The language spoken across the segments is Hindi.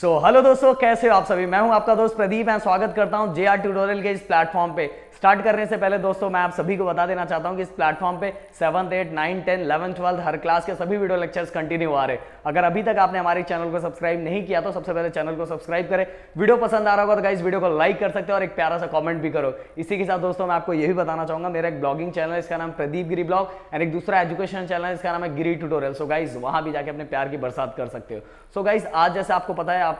हेलो दोस्तों, कैसे हो आप सभी। मैं हूं आपका दोस्त प्रदीप। मैं स्वागत करता हूं जेआर ट्यूटोरियल के इस प्लेटफॉर्म पे। स्टार्ट करने से पहले दोस्तों मैं आप सभी को बता देना चाहता हूं कि इस प्लेटफॉर्म पे 7th 8 9 10 11 12 हर क्लास के सभी वीडियो लेक्चर्स कंटिन्यू आ रहे। अगर अभी तक आपने हमारे चैनल को सब्सक्राइब नहीं किया तो सबसे पहले चैनल को सब्सक्राइब करें। वीडियो पसंद आ रहा होगा तो गाइस वीडियो को लाइक कर सकते हो और एक प्यारा सा कॉमेंट भी करो। इसी के साथ दोस्तों मैं आपको ये भी बताना चाहूंगा, मेरा एक ब्लॉगिंग चैनल है, इसका नाम प्रदीप गिरी ब्लॉग, एंड एक दूसरा एजुकेशन चैनल है, इसका नाम है गिरी ट्यूटोरियल। सो गाइस वहां भी जाके अपने प्यार की बरसात कर सकते हो। सो गाइस आज जैसे आपको पता है,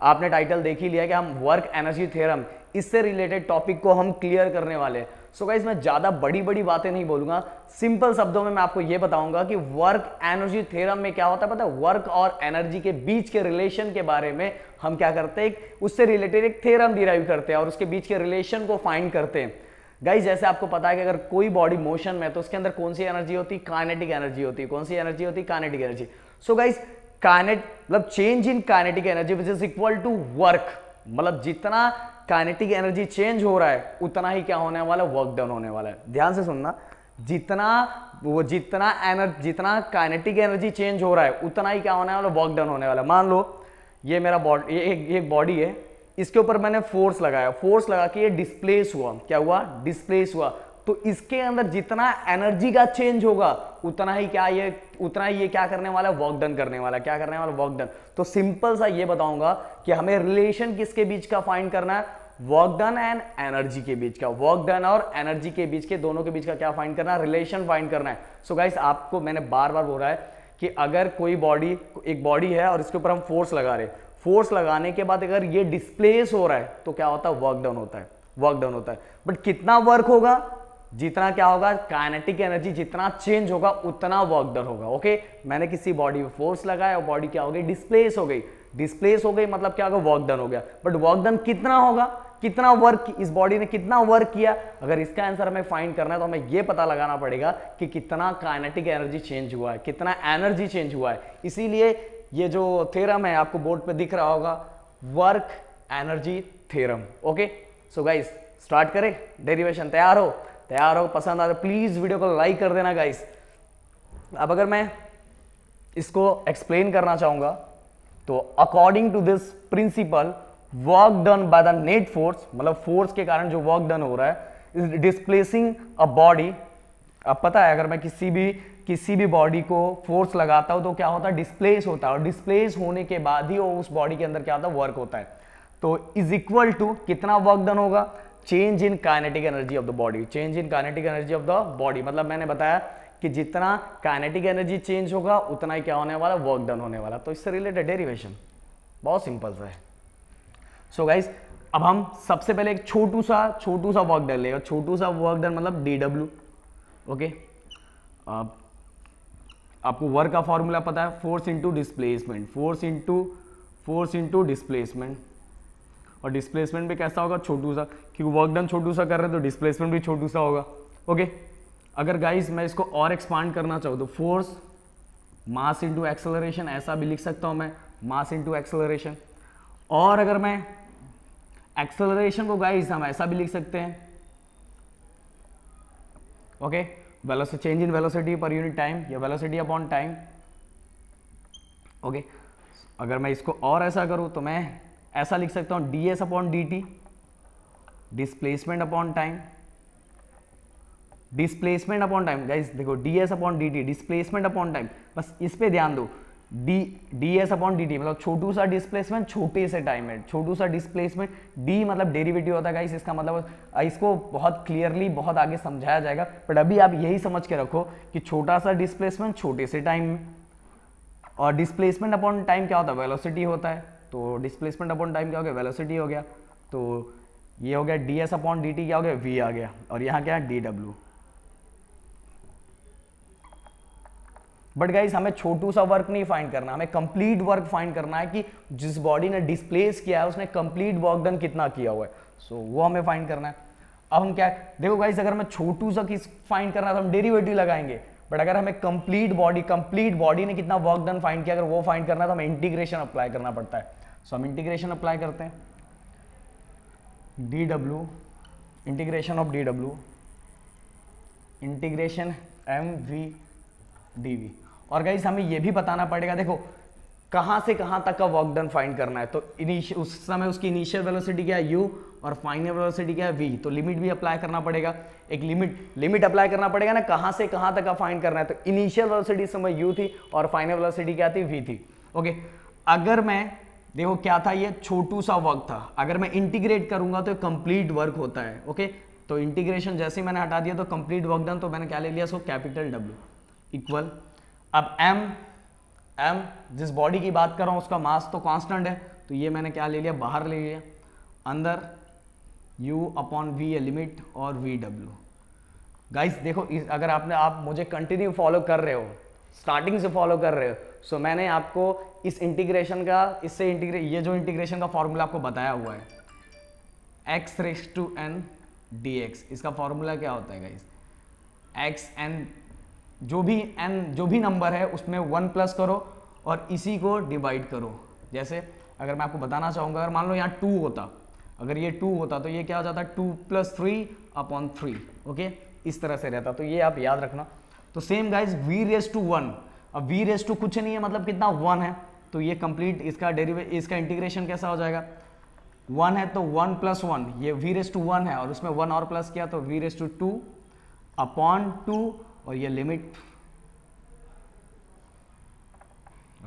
आपने टाइटल देख ही लिया कि हम वर्क एनर्जी थ्योरम, इससे रिलेटेड टॉपिक को हम क्लियर करने वाले हैं। सो गाइस मैं ज्यादा बड़ी बड़ी बातें नहीं बोलूंगा, सिंपल शब्दों में मैं आपको यह बताऊंगा कि वर्क एनर्जी थ्योरम में क्या होता है। पता है, वर्क और एनर्जी के बीच के रिलेशन के बारे में हम क्या करते हैं, उससे रिलेटेड एक थ्योरम डिराइव करते हैं और उसके बीच के रिलेशन को फाइंड करते हैं। गाइस जैसे आपको पता है कि अगर कोई बॉडी मोशन में है तो उसके अंदर कौन सी एनर्जी होती है, काइनेटिक एनर्जी होती है। कौन सी एनर्जी होती है, काइनेटिक एनर्जी। सो गाइस मतलब change in kinetic energy which is equal to work, मतलब जितना काइनेटिक एनर्जी चेंज हो रहा है उतना ही क्या होने वाला है, वर्क डन होने वाला है। ध्यान से सुनना, जितना काइनेटिक एनर्जी चेंज हो रहा है उतना ही क्या होने वाला, वर्क डन होने वाला है। मान लो ये मेरा बॉडी, एक बॉडी है, इसके ऊपर मैंने फोर्स लगाया, फोर्स लगा के ये डिस्प्लेस हुआ। क्या हुआ, डिस्प्लेस हुआ। तो इसके अंदर जितना एनर्जी का चेंज होगा उतना ही ये क्या करने वाला है, वर्क डन करने वाला है। क्या करने वाला, वर्क डन। तो सिंपल सा ये बताऊंगा कि हमें रिलेशन किसके बीच का फाइंड करना है, वर्क डन एंड एनर्जी के बीच का। वर्क डन और एनर्जी के बीच के, दोनों के बीच का क्या फाइंड करना है, रिलेशन फाइंड करना है। सो गाइस आपको मैंने बार बार बोला है कि अगर कोई बॉडी, एक बॉडी है और इसके ऊपर हम फोर्स लगा रहे, फोर्स लगाने के बाद अगर ये डिस्प्लेस हो रहा है तो क्या होता है, वर्क डन होता है, वर्क डन होता है। बट कितना वर्क होगा, जितना क्या होगा, काइनेटिक एनर्जी जितना चेंज होगा उतना वर्क डन होगा। ओके, मैंने किसी बॉडी पे फोर्स लगाया और बॉडी क्या हो गई, डिस्प्लेस हो गई। डिस्प्लेस हो गई मतलब क्या होगा, वर्क डन हो गया। बट वर्क डन कितना होगा, कितना वर्क इस बॉडी ने कितना वर्क किया, अगर इसका आंसर हमें फाइंड करना है तो हमें यह पता लगाना पड़ेगा कि कितना काइनेटिक एनर्जी चेंज हुआ है, कितना एनर्जी चेंज हुआ है। इसीलिए ये जो थ्योरम है आपको बोर्ड पे दिख रहा होगा, work energy theorem. Okay, so guys start करें। डेरिवेशन तैयार हो, पसंद आ रहा प्लीज वीडियो को लाइक कर देना गाइस। अब अगर मैं इसको एक्सप्लेन करना चाहूंगा तो according to this principle, work done by the net force, मतलब फोर्स के कारण जो वर्क डन हो रहा है, इज डिस्प्लेसिंग अ बॉडी। अब पता है, अगर मैं किसी भी बॉडी को फोर्स लगाता हूं तो क्या होता है, डिस्प्लेस होता है, और डिस्प्लेस होने के बाद ही वो उस बॉडी के अंदर क्या होता है, वर्क होता है। तो इज इक्वल टू कितना वर्क डन होगा, change in kinetic energy of the body. Change in kinetic energy of the body मतलब मैंने बताया कि जितना काइनेटिक एनर्जी चेंज होगा उतना ही क्या होने वाला, वर्क डन होने वाला। तो इससे रिलेटेड डेरिवेशन बहुत सिंपल सा है। सो गाइस अब हम सबसे पहले एक छोटू सा वर्क डन लेगा। छोटू सा वर्क डन मतलब DW। ओके, आपको वर्क का फॉर्मूला पता है, force into displacement, force into displacement. और डिस्प्लेसमेंट भी कैसा होगा, छोटू सा, क्योंकि वर्क डन छोटू सा कर रहे हैं तो डिस्प्लेसमेंट भी छोटू सा होगा। ओके, अगर गाइस मैं इसको और एक्सपांड करना चाहूँ तो फोर्स मास इंटू एक्सेलरेशन, ऐसा भी लिख सकता हूं मैं, मास इंटू एक्सेलरेशन। और अगर मैं एक्सेलरेशन को गाइस हम ऐसा भी लिख सकते हैं, okay, velocity, change in velocity per unit time या वेलोसिटी अपॉन टाइम। ओके, अगर मैं इसको और ऐसा करूं तो मैं ऐसा लिख सकता हूं, ds upon dt, displacement upon time, displacement upon time. Guys देखो, ds upon dt, displacement upon time, बस इस पे ध्यान दो। ds अपॉन dt मतलब छोटू सा डिस्प्लेसमेंट छोटे से टाइम में, छोटू सा डिस्प्लेसमेंट। d मतलब डेरिवेटिव होता है गाइस, इसका मतलब इसको बहुत क्लियरली बहुत आगे समझाया जाएगा, बट अभी आप यही समझ के रखो कि छोटा सा डिस्प्लेसमेंट छोटे से टाइम में, और डिस्प्लेसमेंट अपॉन टाइम क्या होता है, वेलोसिटी होता है। तो डिस्प्लेसमेंट अपॉन टाइम क्या हो गया, वेलोसिटी हो गया। तो ये हो गया ds अपॉन dt, क्या हो गया, v आ गया, और यहाँ क्या है, dw। बट गाइस हमें छोटू सा वर्क नहीं फाइंड करना, हमें कंप्लीट वर्क फाइंड करना है कि जिस बॉडी ने डिस्प्लेस किया है उसने कंप्लीट वर्क डन कितना किया हुआ है। सो वो हमें फाइंड करना है। अब हम क्या, देखो गाइस अगर मैं छोटू सा किस फाइंड करना है तो हम डेरिवेटिव लगाएंगे, बट अगर हमें कंप्लीट बॉडी ने कितना वर्क डन फाइंड किया, अगर वो फाइंड करना है तो हमें इंटीग्रेशन अप्लाई करना पड़ता है। सो हम इंटीग्रेशन अप्लाई करते हैं, dw, integration of dw, integration mv dv। और गाइस हमें ये भी बताना पड़ेगा, देखो कहां से कहां तक का वर्क डन फाइंड करना है, तो उस समय उसकी इनिशियल वेलोसिटी क्या है u और फाइनल वेलोसिटी क्या है v, तो लिमिट भी अप्लाई करना पड़ेगा, एक लिमिट अप्लाई करना पड़ेगा ना, कहां से कहां तक का फाइंड करना है। तो इनिशियल वेलोसिटी इस समय u थी और फाइनल वेलोसिटी क्या थी, v थी। ओके, अगर मैं देखो क्या था, ये छोटू सा वर्क था, अगर मैं इंटीग्रेट करूंगा तो कंप्लीट वर्क होता है। ओके, तो इंटीग्रेशन जैसे ही मैंने हटा दिया तो कंप्लीट वर्क डन, तो मैंने क्या ले लिया, सो कैपिटल W इक्वल, अब m जिस बॉडी की बात कर रहा हूं उसका मास तो कांस्टेंट है, तो ये मैंने क्या ले लिया, बाहर ले लिया, अंदर u अपॉन v है लिमिट और vw। गाइस देखो, अगर आप मुझे कंटिन्यू फॉलो कर रहे हो, स्टार्टिंग से फॉलो कर रहे हो, सो मैंने आपको इस इंटीग्रेशन का, ये जो इंटीग्रेशन का फॉर्मूला आपको बताया हुआ है x raise to n dx, इसका फॉर्मूला क्या होता है गाइस, xn, जो भी नंबर है उसमें 1 प्लस करो और इसी को डिवाइड करो। जैसे अगर मैं आपको बताना चाहूँगा, अगर मान लो यहाँ 2 होता, अगर ये 2 होता तो ये क्या हो जाता, 2 + 3 अपॉन 3। ओके, इस तरह से रहता, तो ये आप याद रखना। तो सेम गाइज v⁻⁴, अब v⁻⁴ कुछ नहीं है, मतलब कितना 1 है, तो ये कंप्लीट इसका इंटीग्रेशन कैसा हो जाएगा, 1 है तो 1 + 1, ये v⁻⁴ है और उसमें 1 और प्लस किया तो v⁻² अपॉन 2 और ये लिमिट।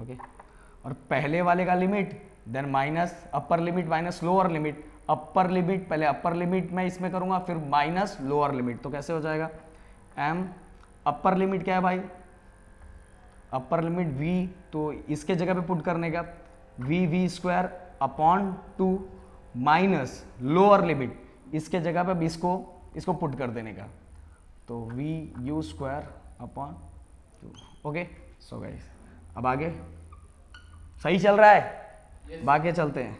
ओके, और पहले वाले का limit, then minus upper limit minus lower limit, upper limit पहले अपर लिमिट मैं इसमें करूंगा, फिर माइनस लोअर लिमिट, तो कैसे हो जाएगा, m अपर लिमिट क्या है भाई, अपर लिमिट v, तो इसके जगह पे पुट करने का v² upon 2 minus lower limit, इसके जगह पे इसको पुट कर देने का, तो vu² upon 2। Okay, so guys अब आगे सही चल रहा है, yes. आगे चलते हैं।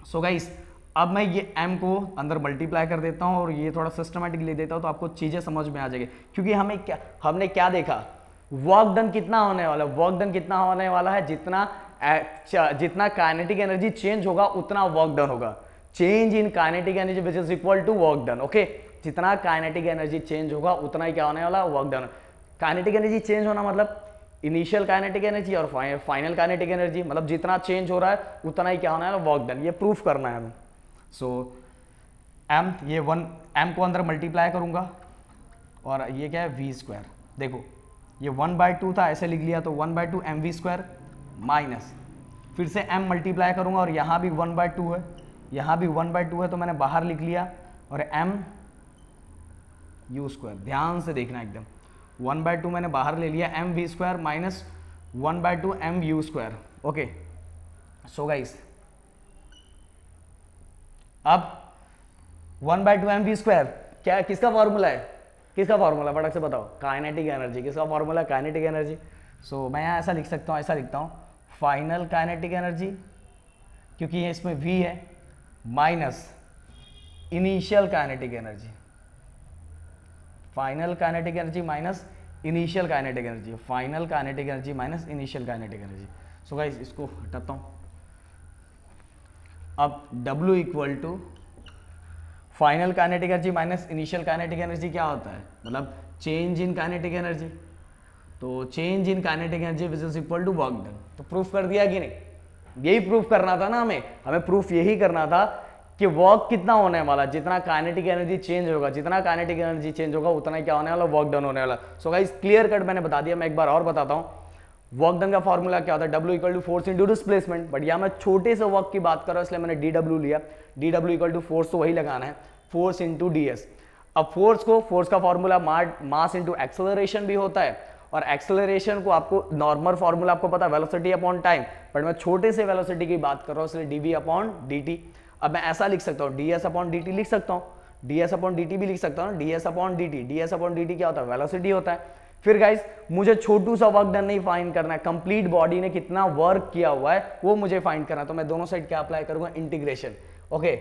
सो गाइस अब मैं ये m को अंदर मल्टीप्लाई कर देता हूं और ये थोड़ा सिस्टमैटिक ले देता हूं, तो आपको चीजें समझ में आ जाएगी। क्योंकि हमने क्या देखा, वर्क डन कितना होने वाला, वर्क डन कितना होने वाला है, जितना काइनेटिक एनर्जी चेंज होगा उतना वर्क डन होगा। Change in kinetic energy which is equal to work done. Okay, जितना काइनेटिक एनर्जी चेंज होगा उतना ही क्या होने वाला, work done. Kinetic energy change होना मतलब इनिशियल काइनेटिक एनर्जी और फाइनल काइनेटिक एनर्जी, मतलब जितना चेंज हो रहा है उतना ही क्या होना है, वर्क डन। ये प्रूफ करना है हमें। सो ये m को अंदर मल्टीप्लाई करूंगा और ये क्या है, v²। देखो ये 1/2 था, ऐसे लिख लिया, तो 1/2 mv² माइनस, फिर से m मल्टीप्लाई करूंगा और यहाँ भी 1/2 है, यहाँ भी 1/2 है, तो मैंने बाहर लिख लिया, और m u²। ध्यान से देखना एकदम, 1/2 मैंने बाहर ले लिया, mv² minus 1/2 mu²। Okay, so guys अब 1/2 mv² क्या, किसका फॉर्मूला है, किसका फॉर्मूला फटक से बताओ, काइनेटिक एनर्जी। किसका फॉर्मूला है, काइनेटिक एनर्जी। सो मैं यहाँ ऐसा लिख सकता हूँ, ऐसा लिखता हूँ, फाइनल काइनेटिक एनर्जी, क्योंकि ये इसमें v है, minus initial kinetic energy, final kinetic energy minus initial kinetic energy, final kinetic energy minus initial kinetic energy. So guys इसको हटाता हूँ। अब W equal to final kinetic energy minus initial kinetic energy क्या होता है, मतलब चेंज इन काइनेटिक एनर्जी। तो change in kinetic energy which is equal to work done. तो प्रूफ कर दिया कि नहीं, यही प्रूफ करना था ना हमें प्रूफ यही करना था कि वर्क कितना होने वाला, जितना काइनेटिक एनर्जी चेंज होगा, जितना काइनेटिक एनर्जी चेंज होगा उतना क्या होने वाला, वर्क डन होने वाला। सो गाइस क्लियर कट मैंने बता दिया, मैं एक बार और बताता हूँ। वर्क डन का फॉर्मूला क्या होता है, W equal to force into displacement, but यहाँ मैं छोटे से वर्क की बात कर रहा हूँ इसलिए मैंने DW लिया। DW इक्वल टू फोर्स, तो वही लगाना है, फोर्स इंटू DS। अब फोर्स का फॉर्मूला मास इंटू एक्सेलरेशन भी होता है, और एक्सेलरेशन को आपको नॉर्मल फॉर्मूला आपको पता है, वेलोसिटी अपॉन टाइम, बट मैं छोटे से वेलोसिटी की बात कर रहा हूँ इसलिए dv अपॉन dt। अब मैं ऐसा लिख सकता हूँ, ds अपॉन dt लिख सकता हूँ, ds अपॉन dt भी लिख सकता हूँ, ds upon dt। ds upon dt क्या होता है, वेलोसिटी होता है। फिर गाइस मुझे छोटू सा वर्क डन नहीं फाइंड करना है, कंप्लीट बॉडी ने कितना वर्क किया हुआ है वो मुझे फाइंड करना है। तो मैं दोनों साइड क्या अप्लाई करूंगा, इंटीग्रेशन। ओके,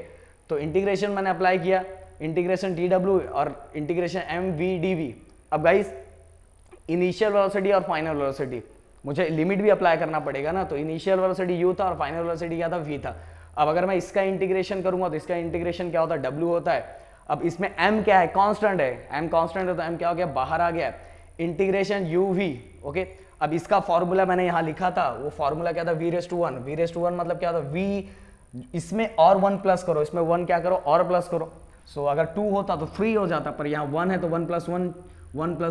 तो इंटीग्रेशन मैंने अप्लाई किया, इंटीग्रेशन dw और इंटीग्रेशन mv/dv। अब गाइस इनिशियल वेलोसिटी और फाइनल वेलोसिटी, मुझे लिमिट भी अप्लाई करना पड़ेगा ना, तो इनिशियल वेलोसिटी u था और फाइनल वेलोसिटी क्या था, v था। अब अगर मैं इसका इंटीग्रेशन करूंगा तो इसका इंटीग्रेशन क्या होता है, w होता है। अब इसमें m क्या है, कांस्टेंट है, m कांस्टेंट है, तो m क्या हो गया, बाहर आ गया, इंटीग्रेशन uv। ओके, अब इसका फॉर्मूला मैंने यहाँ लिखा था, वो फॉर्मूला क्या था, v⁻⁴ v⁻⁴ मतलब क्या था, v इसमें और 1 प्लस करो, इसमें 1 क्या करो और प्लस करो। सो अगर 2 होता तो 3 हो जाता, पर यहाँ 1 है तो 1 +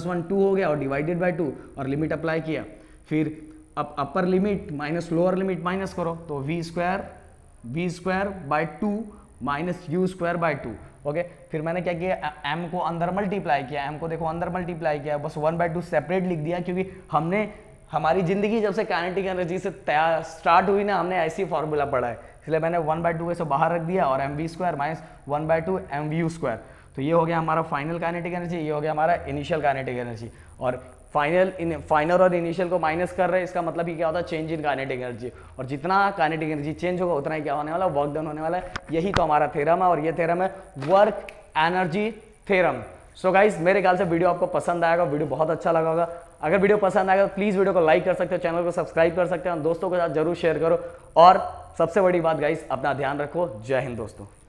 1 2 हो गया और डिवाइडेड बाय 2 और लिमिट अप्लाई किया। फिर अब अपर limit minus lower limit minus करो तो v²/2 माइनस u²/2। ओके, फिर मैंने क्या किया, m को अंदर मल्टीप्लाई किया, m को देखो अंदर मल्टीप्लाई किया, बस 1/2 सेपरेट लिख दिया, क्योंकि हमने हमारी जिंदगी जब से काइनेटिक एनर्जी से स्टार्ट हुई ना, हमने ऐसी फॉर्मूला पढ़ा है, इसलिए मैंने 1/2 ऐसे बाहर रख दिया और mv² माइनस 1/2 mvu²। तो ये हो गया हमारा फाइनल काइनेटिक एनर्जी, ये हो गया हमारा इनिशियल काइनेटिक एनर्जी। और फाइनल और इनिशियल को माइनस कर रहे हैं, इसका मतलब ये क्या होता है, चेंज इन काइनेटिक एनर्जी। और जितना काइनेटिक एनर्जी चेंज होगा उतना ही क्या होने वाला, वर्क डन होने वाला है। यही तो हमारा थ्योरम है, और ये थ्योरम है work energy theorem. So guys, मेरे ख्याल से वीडियो आपको पसंद आएगा, वीडियो बहुत अच्छा लगा होगा। अगर वीडियो पसंद आएगा तो प्लीज वीडियो को लाइक कर सकते हो, चैनल को सब्सक्राइब कर सकते हो, दोस्तों के साथ जरूर शेयर करो। और सबसे बड़ी बात गाइस, अपना ध्यान रखो। जय हिंद दोस्तों।